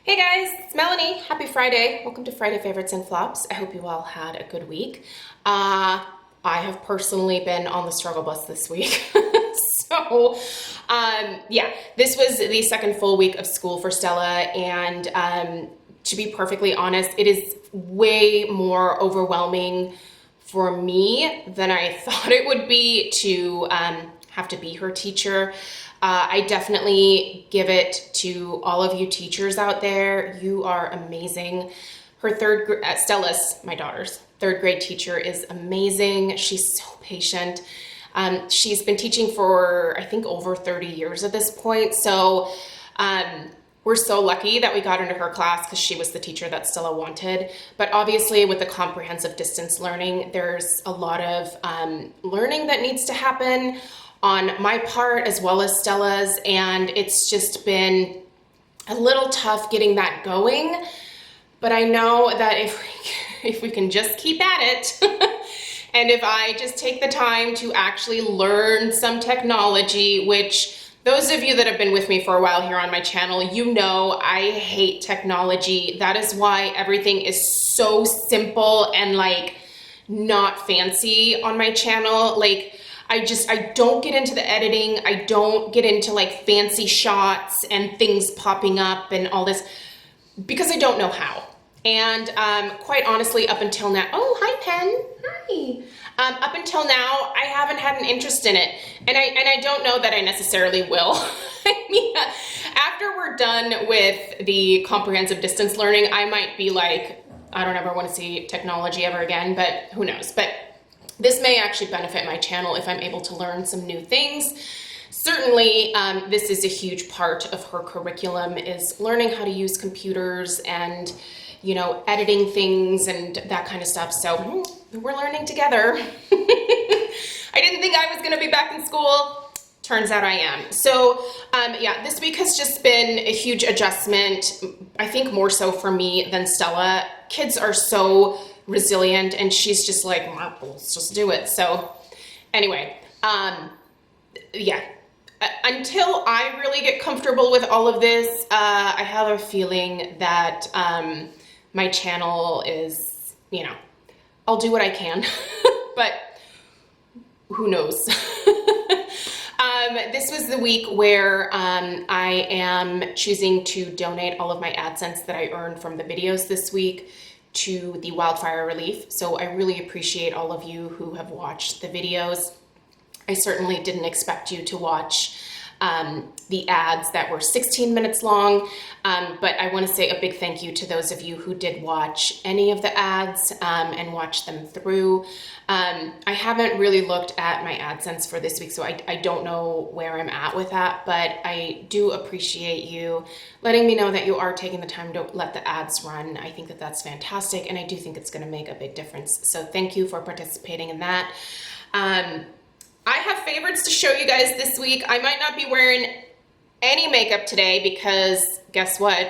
Hey guys, it's Melanie. Happy Friday. Welcome to Friday Favorites and Flops. I hope you all had a good week. I have personally been on the struggle bus this week. Yeah, this was the second full week of school for Stella, and to be perfectly honest, it is way more overwhelming for me than I thought it would be to have to be her teacher. I definitely give it to all of you teachers out there. You are amazing. Stella's, my daughter's third grade teacher, is amazing. She's so patient. She's been teaching for, I think, over 30 years at this point. So we're so lucky that we got into her class because she was the teacher that Stella wanted. But obviously with the comprehensive distance learning, there's a lot of learning that needs to happen on my part as well as Stella's, and it's just been a little tough getting that going. But I know that if we can just keep at it, and if I just take the time to actually learn some technology, which those of you that have been with me for a while here on my channel, you know I hate technology. That is why everything is so simple and like not fancy on my channel. Like I don't get into the editing. I don't get into like fancy shots and things popping up and all this because I don't know how. And quite honestly, up until now, oh, hi Pen, hi. Up until now, I haven't had an interest in it. And I don't know that I necessarily will. I mean, after we're done with the comprehensive distance learning, I might be like, I don't ever want to see technology ever again, but who knows. But this may actually benefit my channel if I'm able to learn some new things. Certainly, this is a huge part of her curriculum, is learning how to use computers and, you know, editing things and that kind of stuff. So we're learning together. I didn't think I was going to be back in school. Turns out I am. So yeah, this week has just been a huge adjustment. I think more so for me than Stella. Kids are so resilient, and she's just like, let's just do it. So anyway, yeah, until I really get comfortable with all of this, I have a feeling that my channel is, you know, I'll do what I can, but who knows? This was the week where I am choosing to donate all of my AdSense that I earned from the videos this week to the wildfire relief. So I really appreciate all of you who have watched the videos. I certainly didn't expect you to watch the ads that were 16 minutes long, but I want to say a big thank you to those of you who did watch any of the ads and watch them through. I haven't really looked at my AdSense for this week, so I don't know where I'm at with that, but I do appreciate you letting me know that you are taking the time to let the ads run. I think that that's fantastic, and I do think it's going to make a big difference. So thank you for participating in that. I have favorites to show you guys this week. I might not be wearing any makeup today because guess what?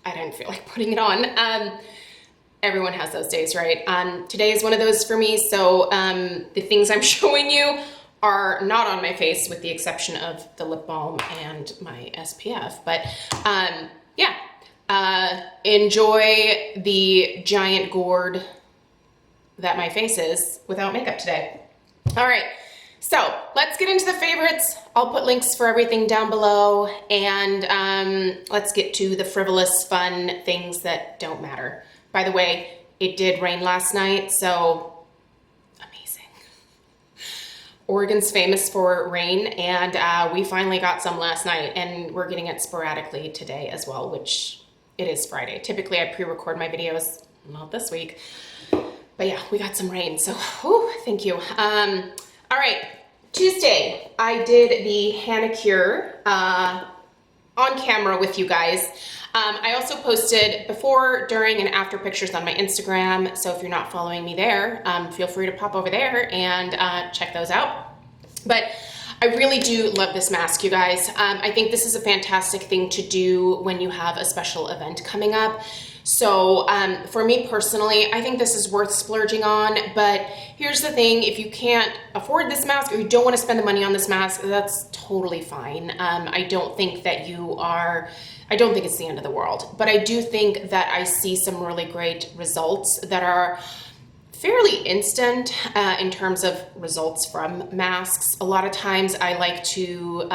I didn't feel like putting it on. Everyone has those days, right? Today is one of those for me. So the things I'm showing you are not on my face with the exception of the lip balm and my SPF. But yeah, enjoy the giant gourd that my face is without makeup today. All right. So let's get into the favorites. I'll put links for everything down below, and let's get to the frivolous, fun things that don't matter. By the way, it did rain last night, so amazing. Oregon's famous for rain, and we finally got some last night, and we're getting it sporadically today as well, which it is Friday. Typically, I pre-record my videos, not this week, but yeah, we got some rain, so whew, thank you. All right, Tuesday, I did the Hana Cure on camera with you guys. I also posted before, during, and after pictures on my Instagram, so if you're not following me there, feel free to pop over there and check those out. But I really do love this mask, you guys. I think this is a fantastic thing to do when you have a special event coming up. So for me personally, I think this is worth splurging on, but here's the thing, if you can't afford this mask or you don't want to spend the money on this mask, that's totally fine. I don't think that I don't think it's the end of the world, but I do think that I see some really great results that are fairly instant in terms of results from masks. A lot of times I like to,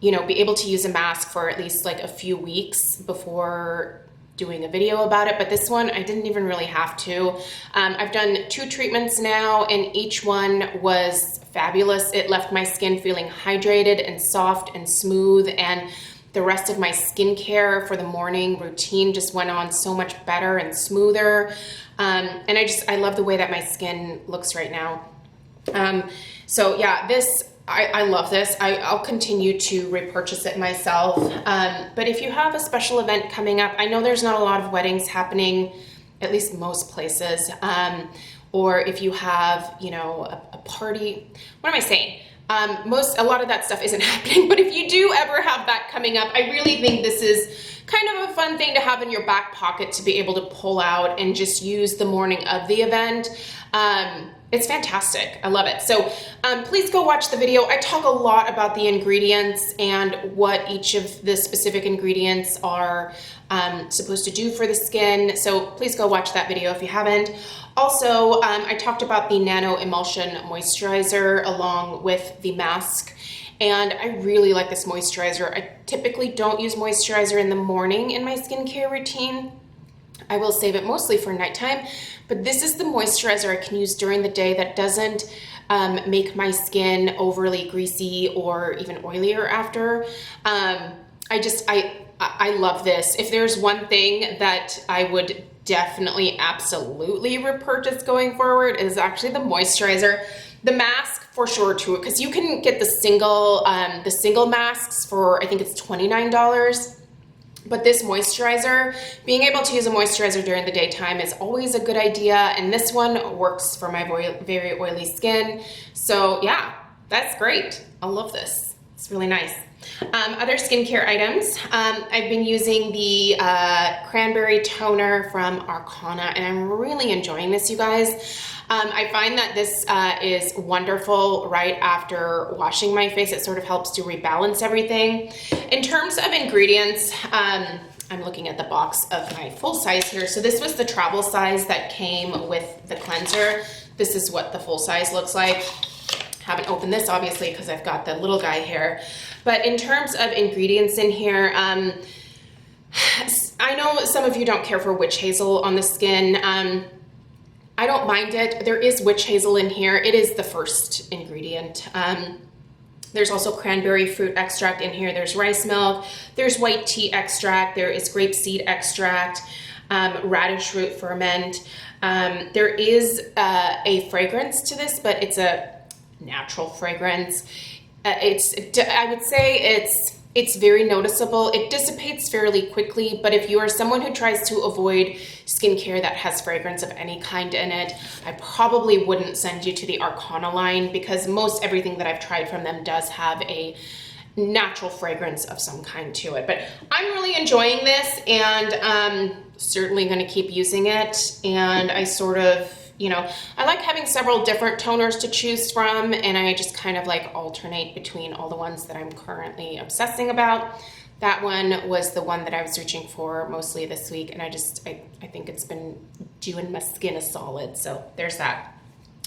be able to use a mask for at least like a few weeks before doing a video about it, but this one I didn't even really have to. I've done 2 treatments now, and each one was fabulous. It left my skin feeling hydrated and soft and smooth, and the rest of my skincare for the morning routine just went on so much better and smoother. And I love the way that my skin looks right now. So yeah, I love this. I'll continue to repurchase it myself. But if you have a special event coming up, I know there's not a lot of weddings happening, at least most places. Or if you have, a party, what am I saying? A lot of that stuff isn't happening, but if you do ever have that coming up, I really think this is kind of a fun thing to have in your back pocket to be able to pull out and just use the morning of the event. It's fantastic. I love it. So please go watch the video. I talk a lot about the ingredients and what each of the specific ingredients are supposed to do for the skin. So please go watch that video if you haven't. Also, I talked about the Nano Emulsion Moisturizer along with the mask, and I really like this moisturizer. I typically don't use moisturizer in the morning in my skincare routine. I will save it mostly for nighttime, but this is the moisturizer I can use during the day that doesn't make my skin overly greasy or even oilier after. I love this. If there's one thing that I would definitely absolutely repurchase going forward, is actually the moisturizer. The mask for sure too, because you can get the single masks for, I think it's $29. But this moisturizer, being able to use a moisturizer during the daytime is always a good idea, and this one works for my very oily skin. So yeah, that's great. I love this. It's really nice. Other skincare items, I've been using the cranberry toner from Arcana, and I'm really enjoying this, you guys. I find that this is wonderful right after washing my face. It sort of helps to rebalance everything. In terms of ingredients, I'm looking at the box of my full size here. So this was the travel size that came with the cleanser. This is what the full size looks like. Haven't opened this obviously because I've got the little guy here. But in terms of ingredients in here, I know some of you don't care for witch hazel on the skin. I don't mind it. There is witch hazel in here. It is the first ingredient. There's also cranberry fruit extract in here. There's rice milk. There's white tea extract. There is grapeseed extract, radish root ferment. There is a fragrance to this, but it's a natural fragrance. I would say it's very noticeable. It dissipates fairly quickly, but if you are someone who tries to avoid skincare that has fragrance of any kind in it, I probably wouldn't send you to the Arcana line, because most everything that I've tried from them does have a natural fragrance of some kind to it. But I'm really enjoying this, and certainly going to keep using it. And I sort of, I like having several different toners to choose from, and I just kind of like alternate between all the ones that I'm currently obsessing about. That one was the one that I was reaching for mostly this week, and I think it's been doing my skin a solid, so there's that.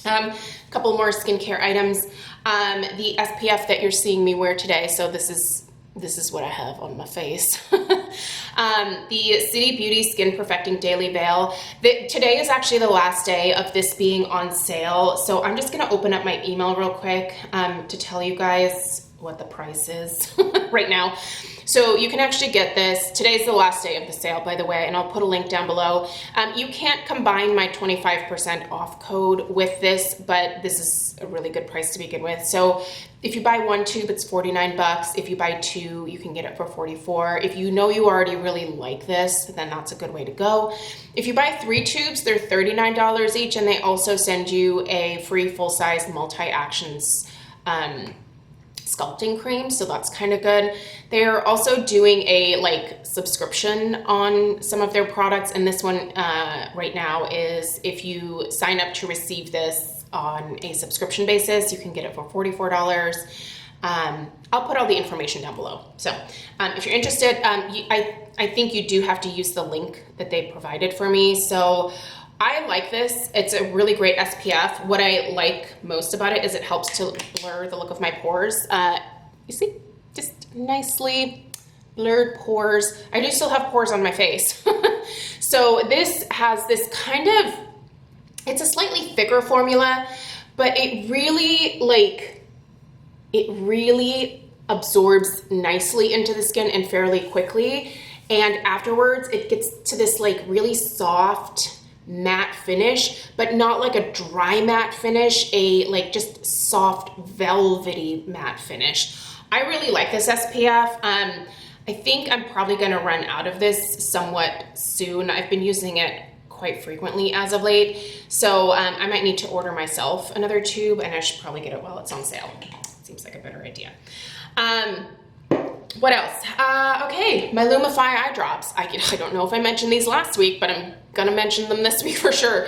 A couple more skincare items. The SPF that you're seeing me wear today, so this is what I have on my face. The City Beauty Skin Perfecting Daily Veil. Today is actually the last day of this being on sale, so I'm just gonna open up my email real quick to tell you guys what the price is right now. So you can actually get this. Today's the last day of the sale, by the way, and I'll put a link down below. You can't combine my 25% off code with this, but this is a really good price to begin with. So if you buy one tube, it's $49. If you buy two, you can get it for $44. If you know you already really like this, then that's a good way to go. If you buy 3 tubes, they're $39 each, and they also send you a free full-size multi-actions sculpting cream, so that's kind of good. They're also doing a like subscription on some of their products, and this one right now is if you sign up to receive this on a subscription basis, you can get it for $44. I'll put all the information down below. So if you're interested, I think you do have to use the link that they provided for me. So I like this. It's a really great SPF. What I like most about it is it helps to blur the look of my pores. You see, just nicely blurred pores. I do still have pores on my face. So this has this kind of, it's a slightly thicker formula, but it really absorbs nicely into the skin and fairly quickly. And afterwards it gets to this like really soft matte finish, but not like a dry matte finish, a like just soft velvety matte finish. I really like this SPF. I think I'm probably gonna run out of this somewhat soon. I've been using it quite frequently as of late, so I might need to order myself another tube, and I should probably get it while it's on sale. Seems like a better idea. What else? Okay, my Lumify eye drops. I don't know if I mentioned these last week, but I'm gonna mention them this week for sure.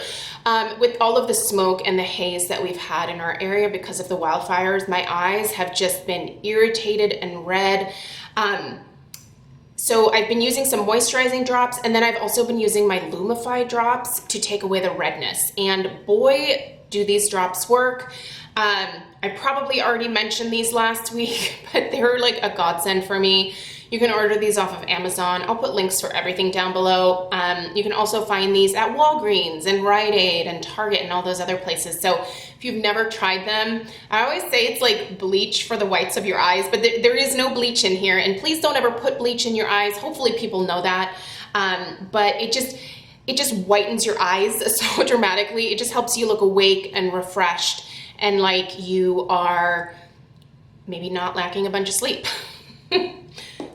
With all of the smoke and the haze that we've had in our area because of the wildfires, my eyes have just been irritated and red. So I've been using some moisturizing drops, and then I've also been using my Lumify drops to take away the redness. And boy, do these drops work. I probably already mentioned these last week, but they're like a godsend for me. You can order these off of Amazon. I'll put links for everything down below. You can also find these at Walgreens and Rite Aid and Target and all those other places. So if you've never tried them, I always say it's like bleach for the whites of your eyes, but there is no bleach in here. And please don't ever put bleach in your eyes. Hopefully people know that. But it just whitens your eyes so dramatically. It just helps you look awake and refreshed, and like you are maybe not lacking a bunch of sleep,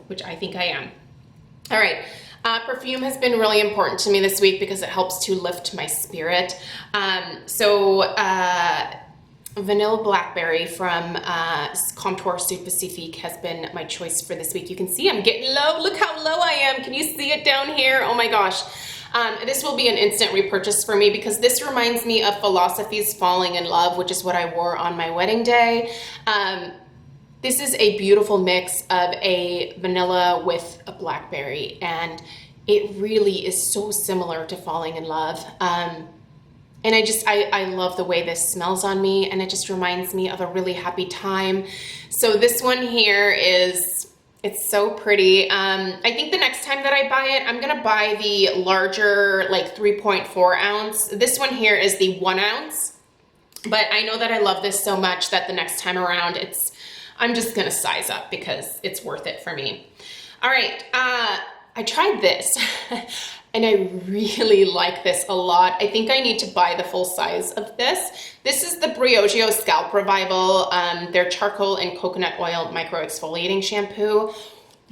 which I think I am. All right, perfume has been really important to me this week because it helps to lift my spirit. Vanilla Blackberry from Comptoir Sud Pacifique has been my choice for this week. You can see I'm getting low. Look how low I am. Can you see it down here? Oh my gosh. This will be an instant repurchase for me because this reminds me of Philosophy's Falling in Love, which is what I wore on my wedding day. This is a beautiful mix of a vanilla with a blackberry, and it really is so similar to Falling in Love. And I love the way this smells on me, and it just reminds me of a really happy time. So this one here it's so pretty. I think the next time that I buy it, I'm gonna buy the larger, like 3.4 ounce. This one here is the 1 ounce, but I know that I love this so much that the next time around, I'm just gonna size up because it's worth it for me. All right, I tried this and I really like this a lot. I think I need to buy the full size of this. This is the Brioche Scalp Revival, their charcoal and coconut oil micro exfoliating shampoo.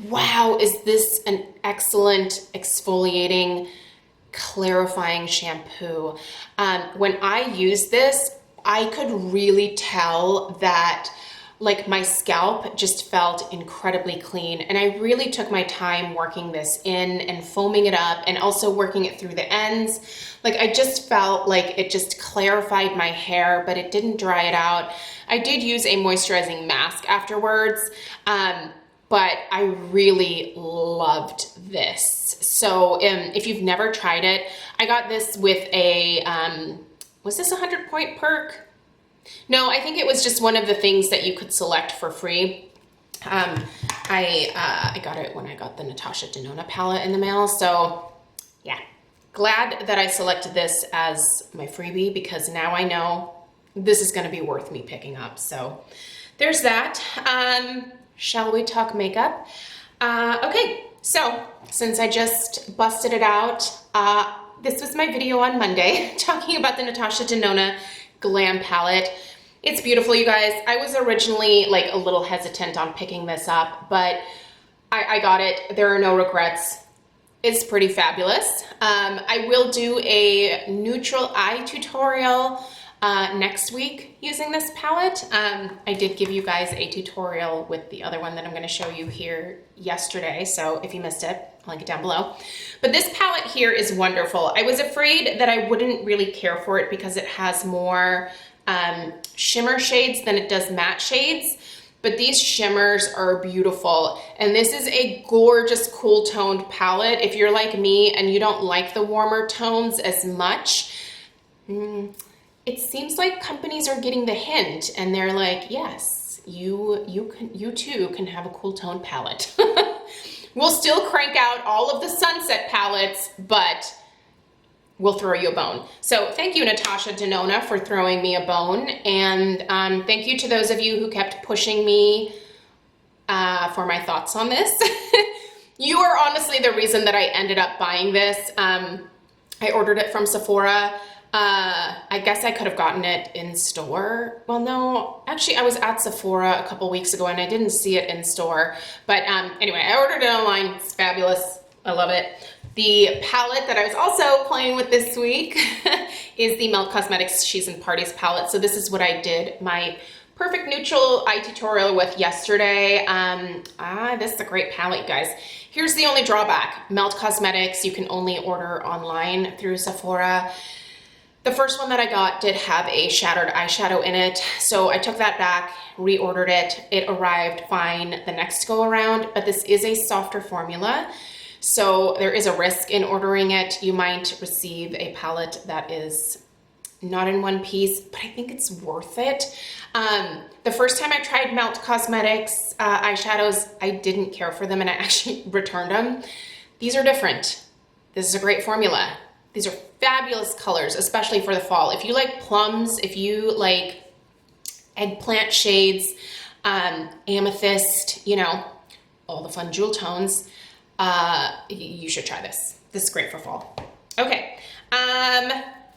Wow, is this an excellent exfoliating, clarifying shampoo. When I used this, I could really tell that like my scalp just felt incredibly clean, and I really took my time working this in and foaming it up and also working it through the ends. Like I just felt like it just clarified my hair, but it didn't dry it out. I did use a moisturizing mask afterwards, but I really loved this. So if you've never tried it, I got this with a, was this a 100-point perk? No, I think it was just one of the things that you could select for free. I got it when I got the Natasha Denona palette in the mail. So yeah, glad that I selected this as my freebie because now I know this is gonna be worth me picking up. So there's that. Shall we talk makeup? Okay, so since I just busted it out, this was my video on Monday talking about the Natasha Denona Glam palette. It's beautiful, you guys. I was originally like a little hesitant on picking this up, but I got it. There are no regrets. It's pretty fabulous. I will do a neutral eye tutorial next week using this palette. I did give you guys a tutorial with the other one that I'm going to show you here yesterday, so if you missed it, I'll link it down below. But this palette here is wonderful. I was afraid that I wouldn't really care for it because it has more shimmer shades than it does matte shades, but these shimmers are beautiful. And this is a gorgeous cool toned palette. If you're like me and you don't like the warmer tones as much, it seems like companies are getting the hint and they're like, yes, you too can have a cool tone palette. We'll still crank out all of the sunset palettes, but we'll throw you a bone. So thank you, Natasha Denona, for throwing me a bone. And thank you to those of you who kept pushing me for my thoughts on this. You are honestly the reason that I ended up buying this. I ordered it from Sephora. I guess I could have gotten it in store. Well, no, actually I was at Sephora a couple weeks ago and I didn't see it in store. But anyway, I ordered it online. It's fabulous. I love it. The palette that I was also playing with this week is the Melt Cosmetics She's in Parties palette. So this is what I did my Perfect Neutral eye tutorial with yesterday. This is a great palette, guys. Here's the only drawback. Melt Cosmetics, you can only order online through Sephora. The first one that I got did have a shattered eyeshadow in it, so I took that back, reordered it. It arrived fine the next go around, but this is a softer formula. So there is a risk in ordering it. You might receive a palette that is not in one piece, but I think it's worth it. The first time I tried Melt Cosmetics eyeshadows, I didn't care for them and I actually returned them. These are different. This is a great formula. These are fabulous colors, especially for the fall. If you like plums, if you like eggplant shades, amethyst, you know, all the fun jewel tones, you should try this. This is great for fall. Okay,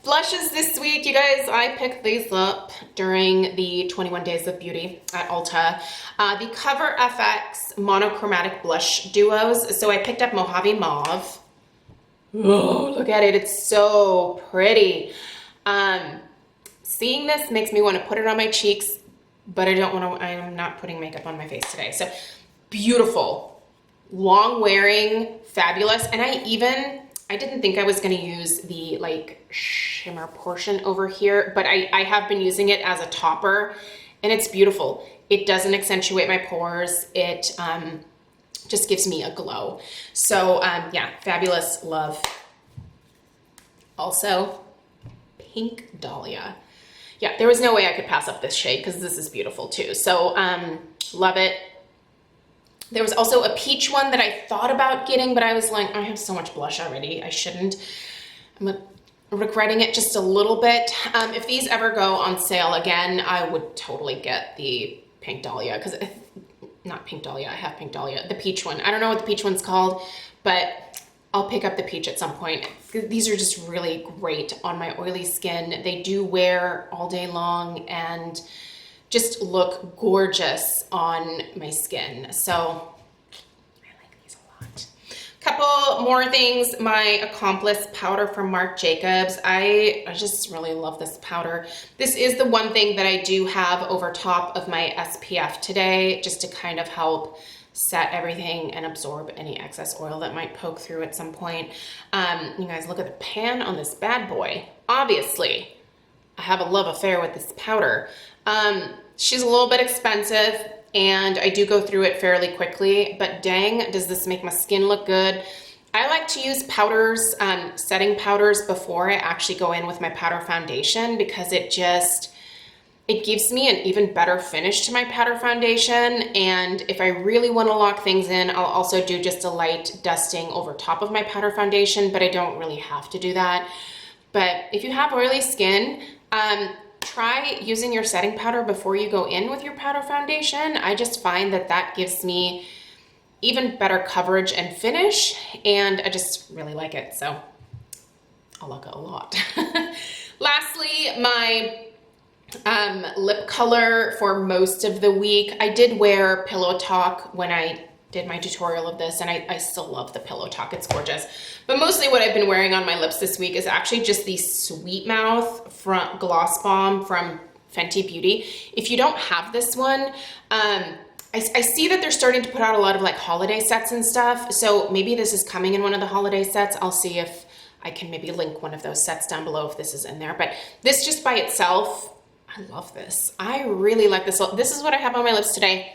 blushes this week, you guys. I picked these up during the 21 Days of Beauty at Ulta. The Cover FX Monochromatic Blush Duos. So I picked up Mojave Mauve. Oh, look at it. It's so pretty. Seeing this makes me want to put it on my cheeks, but I don't want to, I'm not putting makeup on my face today. So beautiful, long wearing, fabulous. And I didn't think I was going to use the like shimmer portion over here, but I have been using it as a topper and it's beautiful. It doesn't accentuate my pores. It, just gives me a glow. So yeah, fabulous, love. Also, Pink Dahlia. Yeah, there was no way I could pass up this shade because this is beautiful too. So love it. There was also a peach one that I thought about getting, but I was like, I have so much blush already. I shouldn't. I'm regretting it just a little bit. If these ever go on sale again, I would totally get the Pink Dahlia because not Pink Dahlia, I have Pink Dahlia, the peach one. I don't know what the peach one's called, but I'll pick up the peach at some point. These are just really great on my oily skin. They do wear all day long and just look gorgeous on my skin. So I like these a lot. Couple more things. My Accomplice powder from Marc Jacobs. I just really love this powder. This is the one thing that I do have over top of my SPF today, just to kind of help set everything and absorb any excess oil that might poke through at some point. You guys, look at the pan on this bad boy. Obviously, I have a love affair with this powder. She's a little bit expensive, and I do go through it fairly quickly, but dang, does this make my skin look good. I like to use powders, setting powders before I actually go in with my powder foundation because it gives me an even better finish to my powder foundation. And if I really want to lock things in, I'll also do just a light dusting over top of my powder foundation, but I don't really have to do that. But if you have oily skin, try using your setting powder before you go in with your powder foundation. I just find that that gives me even better coverage and finish, and I just really like it. So I like it a lot. Lastly, my lip color for most of the week. I did wear Pillow Talk when I did my tutorial of this, and I still love the pillow talk. It's gorgeous. But mostly what I've been wearing on my lips this week is actually just the Sweet Mouth from Gloss Bomb from Fenty Beauty. If you don't have this one, I see that they're starting to put out a lot of like holiday sets and stuff. So maybe this is coming in one of the holiday sets. I'll see if I can maybe link one of those sets down below if this is in there. But this just by itself, I love this. I really like this. This is what I have on my lips today.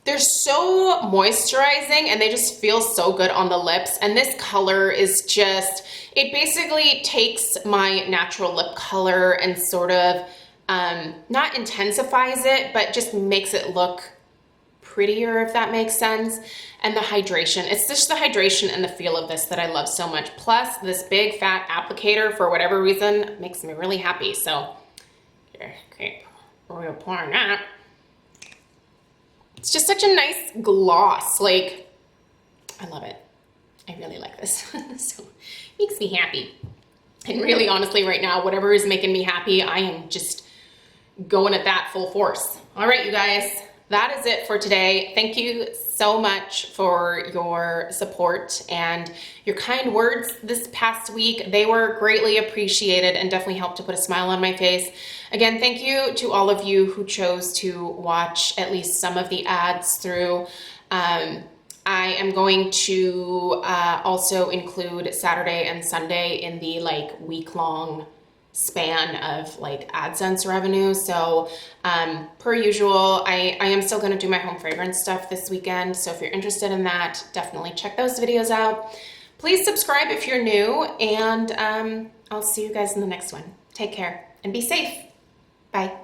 They're so moisturizing and they just feel so good on the lips. And this color is just, it basically takes my natural lip color and sort of not intensifies it, but just makes it look prettier, if that makes sense. And the hydration, it's just the hydration and the feel of this that I love so much. Plus this big fat applicator, for whatever reason, makes me really happy. So, okay, we're pouring that. It's just such a nice gloss. Like, I love it. I really like this. So, it makes me happy. And really, honestly, right now, whatever is making me happy, I am just going at that full force. All right, you guys, that is it for today. Thank you so much for your support and your kind words this past week. They were greatly appreciated and definitely helped to put a smile on my face. Again, thank you to all of you who chose to watch at least some of the ads through. I am going to also include Saturday and Sunday in the like week-long span of like AdSense revenue. So per usual, I am still going to do my home fragrance stuff this weekend. So if you're interested in that, definitely check those videos out. Please subscribe if you're new, and I'll see you guys in the next one. Take care and be safe. Bye.